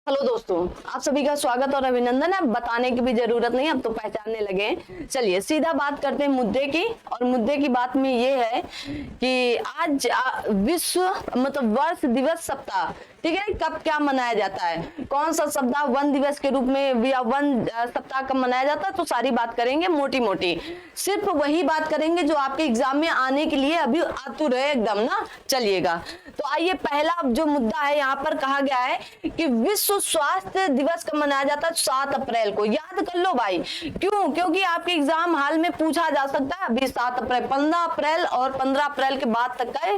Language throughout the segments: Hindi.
हेलो दोस्तों, आप सभी का स्वागत और अभिनंदन है। बताने की भी जरूरत नहीं, अब तो पहचानने लगे हैं। चलिए सीधा बात करते हैं मुद्दे की। और मुद्दे की बात में ये है कि आज विश्व वर्ष दिवस सप्ताह, ठीक है, कब क्या मनाया जाता है, कौन सा सप्ताह वन दिवस के रूप में या वन सप्ताह कब मनाया जाता है, तो सारी बात करेंगे मोटी मोटी। सिर्फ वही बात करेंगे जो आपके एग्जाम में आने के लिए अभी आतुर है एकदम ना। चलिएगा तो आइए, पहला जो मुद्दा है यहाँ पर कहा गया है कि विश्व स्वास्थ्य दिवस कब मनाया जाता है। 7 अप्रैल को। याद कर लो भाई, क्यों? क्योंकि आपके एग्जाम हाल में पूछा जा सकता है अभी 7 अप्रैल, 15 अप्रैल और 15 अप्रैल के बाद तक का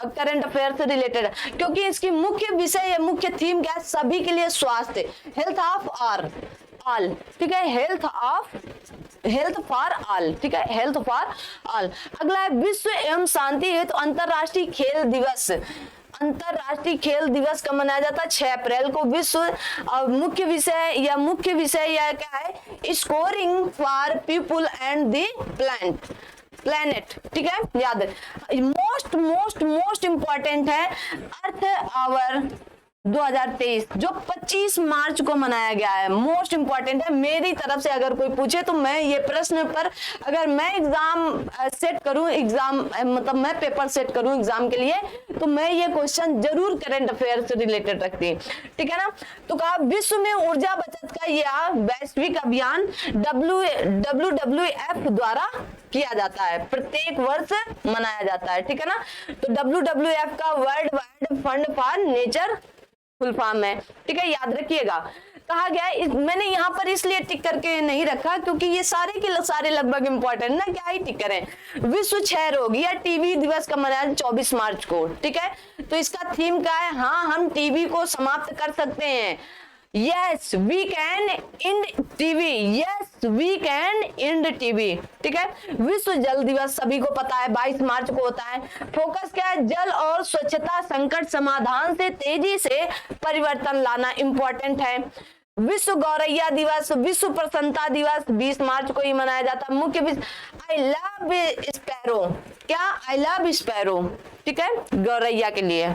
करंट अफेयर से रिलेटेड, क्योंकि इसकी मुख्य विषय या मुख्य थीम क्या है? सभी के लिए स्वास्थ्य, हेल्थ ऑफ ऑल, ठीक है, हेल्थ फॉर ऑल, ठीक है, हेल्थ फॉर ऑल। अगला है विश्व एवं शांति हेतु अंतरराष्ट्रीय खेल दिवस। अंतरराष्ट्रीय खेल दिवस कब मनाया जाता है? 6 अप्रैल को। विश्व मुख्य विषय या क्या है? Scoring for people and the planet, ठीक है, याद है। मोस्ट इंपॉर्टेंट है अर्थ आवर 2023, जो 25 मार्च को मनाया गया है। मोस्ट इंपॉर्टेंट है। मेरी तरफ से अगर कोई पूछे तो मैं ये प्रश्न पर, अगर मैं एग्जाम सेट करूं, मैं पेपर सेट करूं एग्जाम के लिए, तो मैं ये क्वेश्चन जरूर करंट अफेयर से रिलेटेड रखती है, ठीक है ना। तो कहा विश्व में ऊर्जा बचत का यह वैश्विक अभियान WWF द्वारा किया जाता है, प्रत्येक वर्ष मनाया जाता है, ठीक है ना। तो WWF का world wide fund for nature full form है, ठीक है, याद रखिएगा। कहा गया है, मैंने यहाँ पर इसलिए टिक करके नहीं रखा क्योंकि ये सारे के सारे लगभग इंपॉर्टेंट ना, क्या ही टिक करें। विश्व क्षय रोग या टीबी दिवस का मनाया 24 मार्च को, ठीक है। तो इसका थीम क्या है? हाँ, हम टीबी को समाप्त कर सकते हैं। Yes we can end TB, yes we can end TB, ठीक है। विश्व जल दिवस सभी को पता है 22 मार्च को होता है। फोकस क्या है? जल और स्वच्छता संकट समाधान से तेजी से परिवर्तन लाना इंपॉर्टेंट है। विश्व गौरैया दिवस, विश्व प्रसन्नता दिवस 20 मार्च को ही मनाया जाता है। मुख्य आई लव स्पैरो, क्या? आई लव स्पैरो, ठीक है, गौरैया के लिए।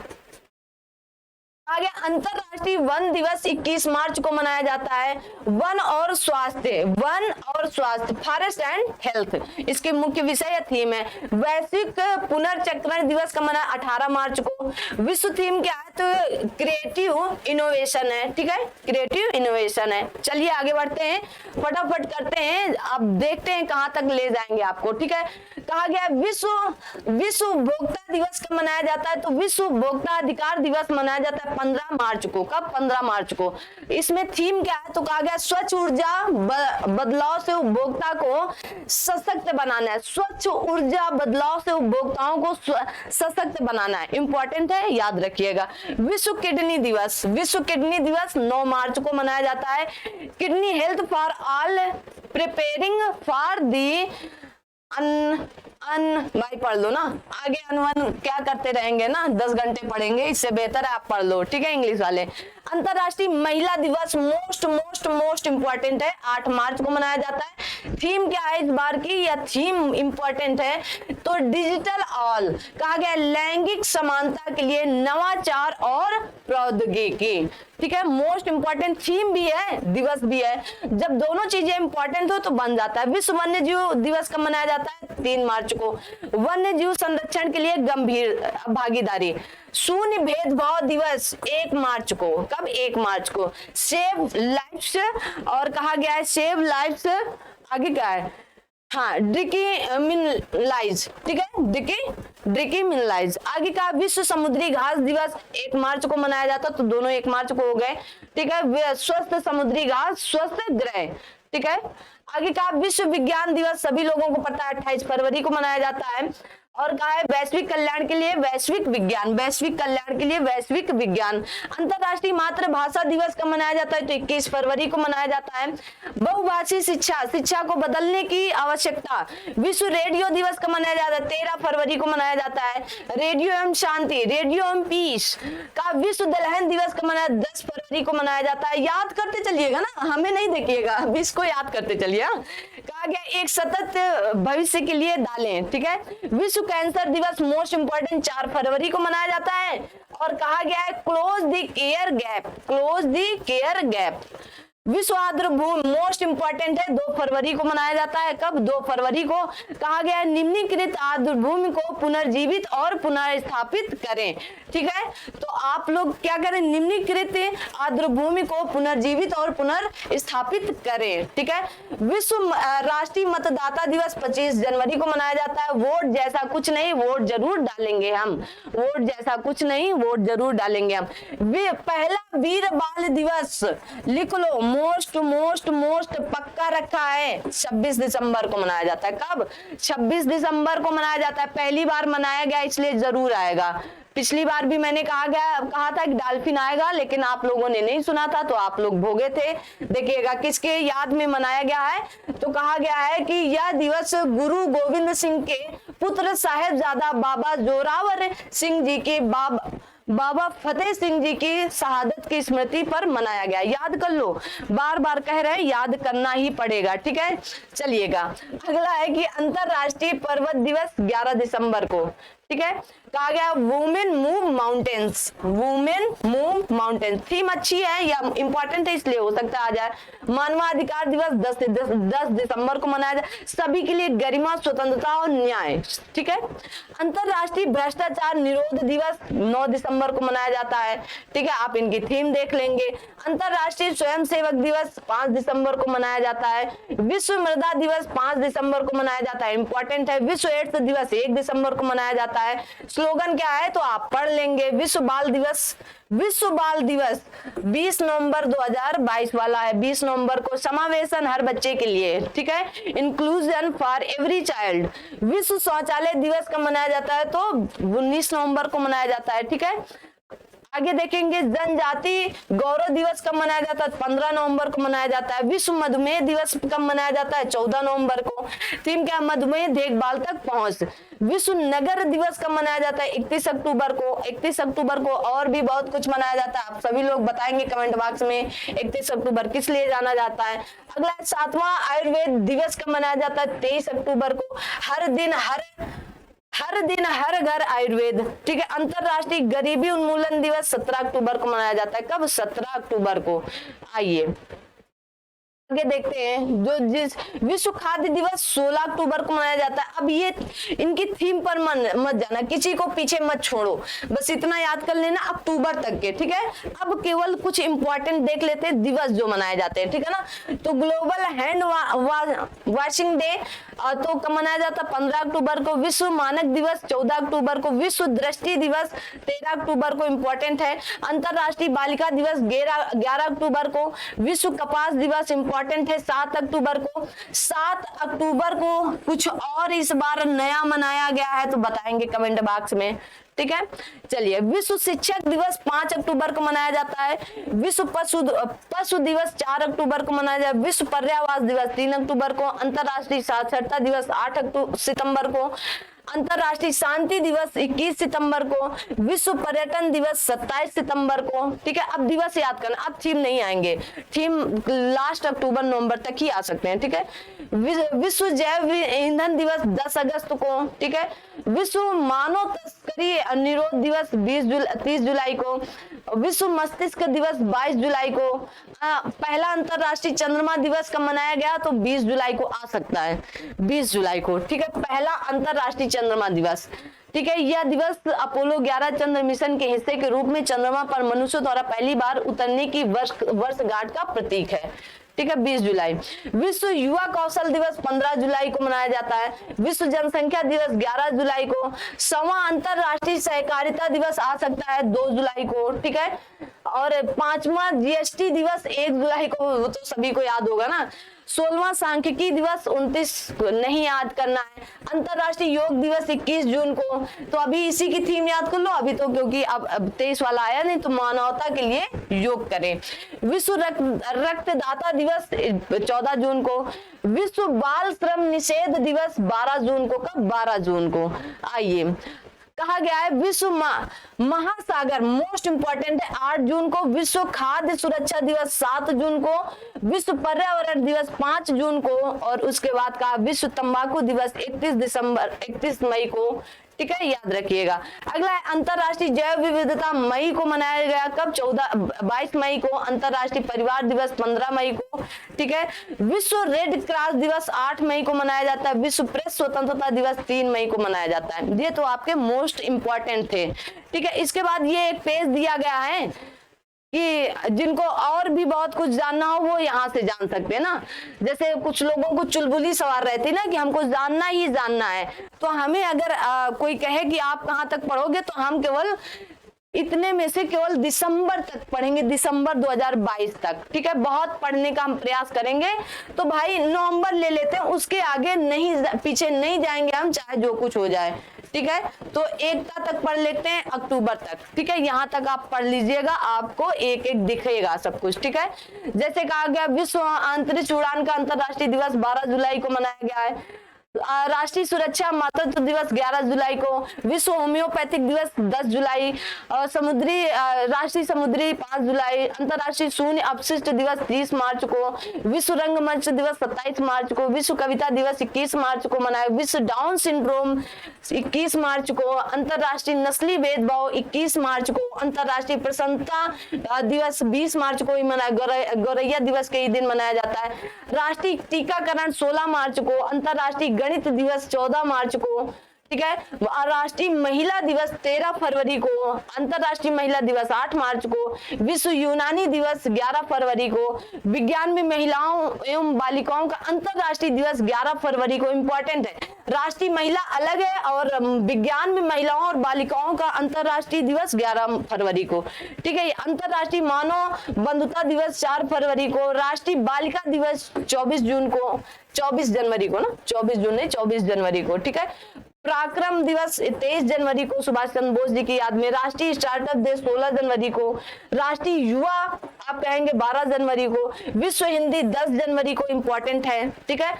आगे अंतरराष्ट्रीय वन दिवस 21 मार्च को मनाया जाता है। वन और स्वास्थ्य, फॉरेस्ट एंड हेल्थ इसके मुख्य विषय या थीम है। वैश्विक पुनर्चक्रण दिवस का मनाया 18 मार्च को। विश्व थीम क्या है? तो क्रिएटिव इनोवेशन है, ठीक है, क्रिएटिव इनोवेशन है। चलिए आगे बढ़ते हैं, फटाफट करते हैं, अब देखते हैं कहां तक ले जाएंगे आपको, ठीक है। कहा गया विश्व उपभोक्ता दिवस कब मनाया जाता है? तो विश्व उपभोक्ता अधिकार दिवस मनाया जाता है 15 मार्च को। कब? 15 मार्च को। इसमें थीम क्या है? तो कहा गया स्वच्छ ऊर्जा बदलाव से उपभोक्ता को सशक्त बनाना है। स्वच्छ ऊर्जा बदलाव से उपभोक्ताओं को सशक्त बनाना है, इंपॉर्टेंट है, याद रखिएगा। विश्व किडनी दिवस, 9 मार्च को मनाया जाता है। Kidney health for all, preparing for the भाई पढ़ लो ना, आगे अनवन क्या करते रहेंगे ना, 10 घंटे पढ़ेंगे, इससे बेहतर है आप पढ़ लो, ठीक है, इंग्लिश वाले। अंतरराष्ट्रीय महिला दिवस मोस्ट इंपॉर्टेंट है, 8 मार्च को मनाया जाता है। थीम क्या है इस बार की, या थीम इंपॉर्टेंट है, तो डिजिटल ऑल, कहा गया लैंगिक समानता के लिए नवाचार और प्रौद्योगिकी, ठीक है। मोस्ट इंपॉर्टेंट थीम भी है, दिवस भी है। जब दोनों चीजें इंपॉर्टेंट हो तो बन जाता है। विश्व वन्य जीव दिवस कब मनाया जाता है? 3 मार्च को। वन्य जीव संरक्षण के लिए गंभीर भागीदारी। शून्य भेदभाव दिवस 1 मार्च को। कब? 1 मार्च को। सेव लाइफ्स, और कहा गया है सेव लाइफ्स, आगे क्या है? हाँ, डिक्रिमिनलाइज, ठीक है, डिक्रिमिनलाइज। आगे का विश्व समुद्री घास दिवस 1 मार्च को मनाया जाता, तो दोनों 1 मार्च को हो गए, ठीक है। स्वस्थ समुद्री घास, स्वस्थ ग्रह, ठीक है। आगे का विश्व विज्ञान दिवस सभी लोगों को पता है 28 फरवरी को मनाया जाता है। और कहा है वैश्विक कल्याण के लिए वैश्विक विज्ञान। अंतरराष्ट्रीय मातृभाषा दिवस कब मनाया जाता है? तो 21 फरवरी को मनाया जाता है। बहुभाषी शिक्षा को बदलने की आवश्यकता। विश्व रेडियो दिवस कब मनाया जाता है? 13 फरवरी को मनाया जाता है। रेडियो एवं शांति, रेडियो एवं पीस का विश्व दलहन दिवस कब मनाया? 10 फरवरी को मनाया जाता है। याद करते चलिएगा ना, हमें नहीं देखिएगा, इसको याद करते चलिए। कहा गया एक सतत भविष्य के लिए डालें। ठीक है, विश्व कैंसर दिवस मोस्ट इंपोर्टेंट 4 फरवरी को मनाया जाता है। और कहा गया है close the care gap, close the care gap. विश्व आर्द्र भूमि मोस्ट इंपॉर्टेंट है, 2 फरवरी को मनाया जाता है। कब? 2 फरवरी को। कहा गया है निम्नीकृत आर्द्र भूमि को पुनर्जीवित और पुनर्स्थापित करें। ठीक है, तो आप लोग क्या करें? निम्नीकृत आर्द्र भूमि को पुनर्जीवित और पुनर्स्थापित करें। ठीक है, विश्व राष्ट्रीय मतदाता दिवस 25 जनवरी को मनाया जाता है। वोट जैसा कुछ नहीं, वोट जरूर डालेंगे हम, वोट जैसा कुछ नहीं, वोट जरूर डालेंगे हम। पहला वीर बाल दिवस लिख लो, मोस्ट मोस्ट मोस्ट पक्का रखा है, 26 दिसंबर को मनाया जाता है। कब? 26 दिसंबर को मनाया जाता है। पहली बार मनाया गया इसलिए जरूर आएगा। पिछली बार भी मैंने कहा था कि डॉल्फिन आएगा, लेकिन आप लोगों ने नहीं सुना था तो आप लोग भोगे थे। देखिएगा किसके याद में मनाया गया है, तो कहा गया है कि यह दिवस गुरु गोविंद सिंह के पुत्र साहेबजादा बाबा जोरावर सिंह जी के बाबा फतेह सिंह जी की शहादत की स्मृति पर मनाया गया। याद कर लो, बार बार कह रहे हैं, याद करना ही पड़ेगा। ठीक है, चलिएगा अगला है कि अंतरराष्ट्रीय पर्वत दिवस 11 दिसंबर को। ठीक है, कहा गया women move mountains, women move mountains. Theme अच्छी है या इंपॉर्टेंट है इसलिए हो सकता है आ जाए। मानवाधिकार दिवस 10 दिसंबर को मनाया जाए, सभी के लिए गरिमा, स्वतंत्रता और न्याय। ठीक है, अंतरराष्ट्रीय भ्रष्टाचार निरोध दिवस 9 दिसंबर को मनाया जाता है। ठीक है, आप इनकी थीम देख लेंगे। अंतरराष्ट्रीय स्वयंसेवक दिवस 5 दिसंबर को मनाया जाता है। विश्व मृदा दिवस 5 दिसंबर को मनाया जाता है, इंपॉर्टेंट है। विश्व एड्स दिवस 1 दिसंबर को मनाया जाता है। स्लोगन क्या है तो आप पढ़ लेंगे। विश्व बाल दिवस 20 नवंबर 2022 वाला है। 20 नवंबर को समावेशन हर बच्चे के लिए। ठीक है, इंक्लूजन फॉर एवरी चाइल्ड। विश्व शौचालय दिवस कब मनाया जाता है तो 19 नवंबर को मनाया जाता है। ठीक है, आगे देखेंगे जनजाति गौरव दिवस कब मनाया जाता है, 15 नवंबर को मनाया जाता है। विश्व मधुमेह दिवस कब मनाया जाता है, 14 नवंबर को। थीम क्या? मधुमेह देखभाल तक पहुंच। विश्व नगर दिवस कब मनाया जाता है, 31 अक्टूबर को। 31 अक्टूबर को और भी बहुत कुछ मनाया जाता है, आप सभी लोग बताएंगे कमेंट बॉक्स में 31 अक्टूबर किस लिए जाना जाता है। अगला 7वां आयुर्वेद दिवस कब मनाया जाता है, 23 अक्टूबर को। हर दिन हर घर आयुर्वेद। ठीक है, अंतरराष्ट्रीय गरीबी उन्मूलन दिवस 17 अक्टूबर को मनाया जाता है। कब? 17 अक्टूबर को। आइए आगे देखते हैं, जो जिस विश्व खाद्य दिवस 16 अक्टूबर को मनाया जाता है। अब ये इनकी थीम पर मत जाना, किसी को पीछे मत छोड़ो, बस इतना याद कर लेना अक्टूबर तक के। ठीक है, अब केवल कुछ इंपॉर्टेंट देख लेते हैं दिवस जो मनाए जाते हैं। ठीक है ना, तो ग्लोबल हैंड वॉशिंग डे तो कब मनाया जाता है, 15 अक्टूबर को। विश्व मानक दिवस 14 अक्टूबर को। विश्व दृष्टि दिवस 13 अक्टूबर को, इंपॉर्टेंट है। अंतरराष्ट्रीय बालिका दिवस 11 अक्टूबर को। विश्व कपास दिवस इंपॉर्टेंट है 7 अक्टूबर को। 7 अक्टूबर को कुछ और इस बार नया मनाया गया है तो बताएंगे कमेंट बॉक्स में। ठीक है, चलिए विश्व शिक्षक दिवस 5 अक्टूबर को मनाया जाता है। विश्व पशु दिवस 4 अक्टूबर को मनाया जाता है। विश्व पर्यावरण दिवस 3 अक्टूबर को। अंतरराष्ट्रीय साक्षरता दिवस 8 सितंबर को। अंतरराष्ट्रीय शांति दिवस 21 सितंबर को। विश्व पर्यटन दिवस 27 सितंबर को। ठीक है, अब दिवस याद करना, अब थीम नहीं आएंगे, थीम लास्ट अक्टूबर नवंबर तक ही आ सकते हैं। ठीक है, विश्व जैव ईंधन दिवस 10 अगस्त को। ठीक है, विश्व मानव तस्करी निरोध दिवस 30 जुलाई को। विश्व मस्तिष्क दिवस 22 जुलाई को। पहला अंतरराष्ट्रीय चंद्रमा दिवस कब मनाया गया तो 20 जुलाई को आ सकता है, 20 जुलाई को। ठीक है, पहला अंतरराष्ट्रीय चंद्रमा दिवस। ठीक है, यह दिवस अपोलो 11 चंद्र मिशन के हिस्से के रूप में चंद्रमा पर मनुष्य द्वारा पहली बार उतरने की वर्षगांठ का प्रतीक है। ठीक है, 20 जुलाई। विश्व युवा कौशल दिवस 15 जुलाई को मनाया जाता है। विश्व जनसंख्या दिवस 11 जुलाई को। 1वां अंतरराष्ट्रीय सहकारिता दिवस आ सकता है 2 जुलाई को। ठीक है, और 5वां जीएसटी दिवस 1 जुलाई को, वो तो सभी को याद होगा ना। 16वां सांख्यिकी दिवस 29 नहीं याद करना है। अंतरराष्ट्रीय योग दिवस 21 जून को। तो अभी इसी की थीम याद कर लो अभी तो, क्योंकि अब 23 वाला आया नहीं, तो मानवता के लिए योग करें। विश्व रक्तदाता दिवस 14 जून को। विश्व बाल श्रम निषेध दिवस 12 जून को। कब? 12 जून को। आइए कहा गया है विश्व महासागर, मोस्ट इंपॉर्टेंट है, 8 जून को विश्व खाद्य सुरक्षा दिवस, 7 जून को विश्व पर्यावरण दिवस, 5 जून को, और उसके बाद कहा विश्व तंबाकू दिवस 31 मई को। ठीक है, याद रखिएगा। अगला है अंतरराष्ट्रीय जैव विविधता मई को मनाया गया, कब? 22 मई को। अंतरराष्ट्रीय परिवार दिवस 15 मई को। ठीक है, विश्व रेड क्रॉस दिवस 8 मई को मनाया जाता है। विश्व प्रेस स्वतंत्रता दिवस 3 मई को मनाया जाता है। ये तो आपके मोस्ट इंपॉर्टेंट थे। ठीक है, इसके बाद ये एक पेज दिया गया है कि जिनको और भी बहुत कुछ जानना हो वो यहाँ से जान सकते हैं ना। जैसे कुछ लोगों को चुलबुली सवार रहती ना कि हमको जानना ही जानना है, तो हमें अगर कोई कहे कि आप कहाँ तक पढ़ोगे, तो हम केवल इतने में से केवल दिसंबर तक पढ़ेंगे, दिसंबर 2022 तक। ठीक है, बहुत पढ़ने का हम प्रयास करेंगे। तो भाई नवंबर ले लेते हैं, उसके आगे नहीं, पीछे नहीं जाएंगे हम, चाहे जो कुछ हो जाए। ठीक है, तो एकता तक पढ़ लेते हैं, अक्टूबर तक। ठीक है, यहाँ तक आप पढ़ लीजिएगा, आपको एक एक दिखेगा सब कुछ। ठीक है, जैसे कहा गया विश्व अंतरिक्ष उड़ान का अंतरराष्ट्रीय दिवस 12 जुलाई को मनाया गया है। राष्ट्रीय सुरक्षा मातृत्व दिवस 11 जुलाई को। विश्व होम्योपैथिक दिवस 10 जुलाई। समुद्री राष्ट्रीय समुद्री 5 जुलाई। अंतरराष्ट्रीय शून्य अपशिष्ट दिवस 30 मार्च को। विश्व रंगमंच दिवस 27 मार्च को। विश्व कविता दिवस 21 मार्च को मनाया। विश्व डाउन सिंड्रोम 21 मार्च को। अंतरराष्ट्रीय नस्ली भेदभाव 21 मार्च को। अंतरराष्ट्रीय प्रसन्नता दिवस 20 मार्च को ही मनाया, गौरैया दिवस के ही दिन मनाया जाता है। राष्ट्रीय टीकाकरण 16 मार्च को। अंतरराष्ट्रीय गणित दिवस 14 मार्च को। ठीक है, राष्ट्रीय महिला दिवस 13 फरवरी को। अंतरराष्ट्रीय महिला दिवस 8 मार्च को। विश्व यूनानी दिवस 11 फरवरी को। विज्ञान में महिलाओं एवं बालिकाओं का अंतरराष्ट्रीय दिवस 11 फरवरी को। इंपॉर्टेंट है, राष्ट्रीय महिला अलग है और विज्ञान में महिलाओं और बालिकाओं का अंतरराष्ट्रीय दिवस 11 फरवरी को। ठीक है, अंतरराष्ट्रीय मानव बंधुता दिवस 4 फरवरी को। राष्ट्रीय बालिका दिवस 24 जून को, 24 जनवरी को ना, 24 जून नहीं 24 जनवरी को। ठीक है, पराक्रम दिवस 23 जनवरी को सुभाष चंद्र बोस जी की याद में। राष्ट्रीय स्टार्टअप डे 16 जनवरी को। राष्ट्रीय युवा आप कहेंगे 12 जनवरी को। विश्व हिंदी 10 जनवरी को, इंपॉर्टेंट है। ठीक है,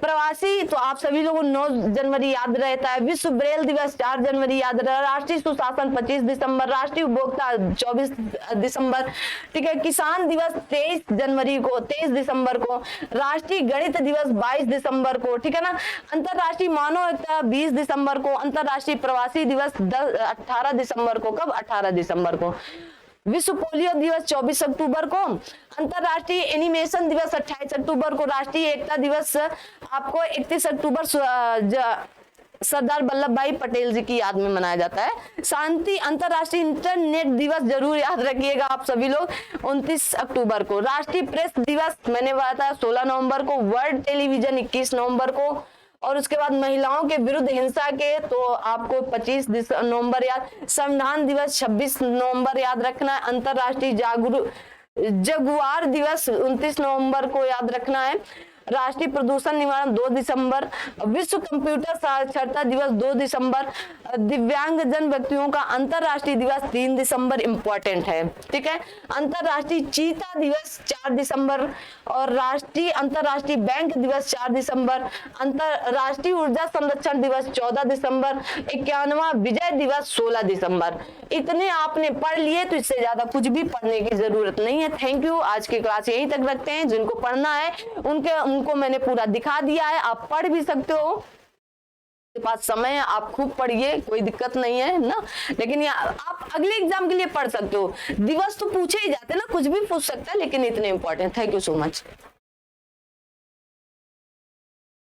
प्रवासी तो आप सभी लोगों को 9 जनवरी याद रहता है। विश्व ब्रेल दिवस 4 जनवरी याद रहता है। राष्ट्रीय सुशासन 25 दिसंबर। राष्ट्रीय उपभोक्ता 24 दिसंबर। ठीक है, किसान दिवस 23 जनवरी को, 23 दिसंबर को। राष्ट्रीय गणित दिवस 22 दिसंबर को। ठीक है ना, अंतरराष्ट्रीय मानव एकता 20 दिसंबर को। अंतरराष्ट्रीय प्रवासी दिवस 18 दिसंबर को। कब? 18 दिसंबर को। विश्व पोलियो दिवस 24 अक्टूबर को। अंतरराष्ट्रीय एनिमेशन दिवस 28 अक्टूबर को। राष्ट्रीय एकता दिवस आपको 31 अक्टूबर सरदार वल्लभ भाई पटेल जी की याद में मनाया जाता है। शांति अंतरराष्ट्रीय इंटरनेट दिवस जरूर याद रखिएगा आप सभी लोग, 29 अक्टूबर को। राष्ट्रीय प्रेस दिवस मैंने बताया 16 नवंबर को। वर्ल्ड टेलीविजन 21 नवंबर को। और उसके बाद महिलाओं के विरुद्ध हिंसा के तो आपको 25 नवंबर याद। संविधान दिवस 26 नवंबर याद रखना है। अंतरराष्ट्रीय जगुआर दिवस 29 नवंबर को याद रखना है। राष्ट्रीय प्रदूषण निवारण 2 दिसंबर। विश्व कंप्यूटर साक्षरता दिवस 2 दिसंबर। दिव्यांगजन व्यक्तियों का अंतरराष्ट्रीय दिवस 3 दिसंबर, इंपॉर्टेंट है। ठीक है, अंतरराष्ट्रीय चीता दिवस 4 दिसंबर। और राष्ट्रीय अंतरराष्ट्रीय बैंक दिवस 4 दिसंबर। अंतरराष्ट्रीय ऊर्जा संरक्षण दिवस 14 दिसंबर। 51वां विजय दिवस 16 दिसंबर। इतने आपने पढ़ लिए, तो इससे ज्यादा कुछ भी पढ़ने की जरूरत नहीं है। थैंक यू, आज की क्लास यहीं तक रखते हैं। जिनको पढ़ना है उनको मैंने पूरा दिखा दिया है, आप पढ़ भी सकते हो, आपके पास समय है, आप खूब पढ़िए, कोई दिक्कत नहीं है ना। लेकिन आप अगले एग्जाम के लिए पढ़ सकते हो। दिवस तो पूछे ही जाते ना, कुछ भी पूछ सकता है, लेकिन इतने important. Thank you so much.